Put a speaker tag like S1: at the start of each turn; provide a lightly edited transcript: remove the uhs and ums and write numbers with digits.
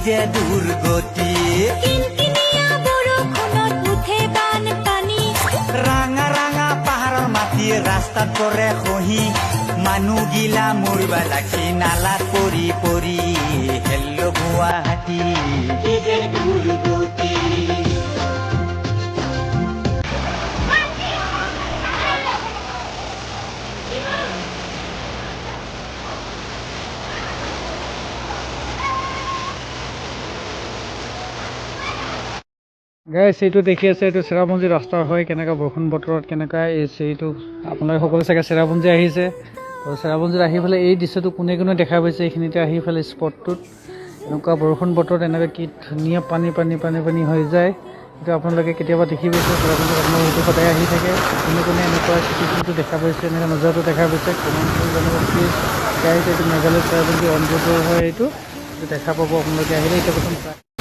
S1: যে দুৰ্গতি
S2: কিনকিনিয়া বৰষুণত উঠে বানপানী
S1: ৰাঙা ৰাঙা পাহাৰৰ মাটি ৰাস্তাত পৰে খহি মানুহগিলা মৰিবা লাগছি নালাত পৰি পৰি হেল্ল' গুৱাহাটী কি যে দুৰ্গতি
S3: গাইছ এইটো দেখি আছে এইটো চেৰাপুঞ্জী ৰাস্তা হয় কেনেকুৱা বৰষুণ বতৰত কেনেকুৱা এইটো আপোনালোকে সকলো চাগে চেৰাপুঞ্জী আহিছে আৰু চেৰাপুঞ্জীত আহি পেলাই এই দৃশ্যটো কোনে কোনে দেখা পাইছে এইখিনিতে আহি পেলাই স্পটটোত এনেকুৱা বৰষুণ বতৰত এনেকৈ কি ধুনীয়া পানী পানী পানী পানী হৈ যায় এইটো আপোনালোকে কেতিয়াবা দেখি পাইছে চেৰাপুঞ্জীত আপোনালোকে সেইটো সদায় আহি থাকে কোনে কোনে এনেকুৱা চিটুৱেশ্যনটো দেখা পাইছে এনেকুৱা নজৰটো দেখা পাইছে কমেণ্ট কৰি জনাব প্লিজ গাইছ এইটো মেঘালয় চেৰাপুঞ্জী অঞ্চলটো হয় এইটো দেখা পাব আপোনালোকে আহিলে এতিয়া প্ৰথম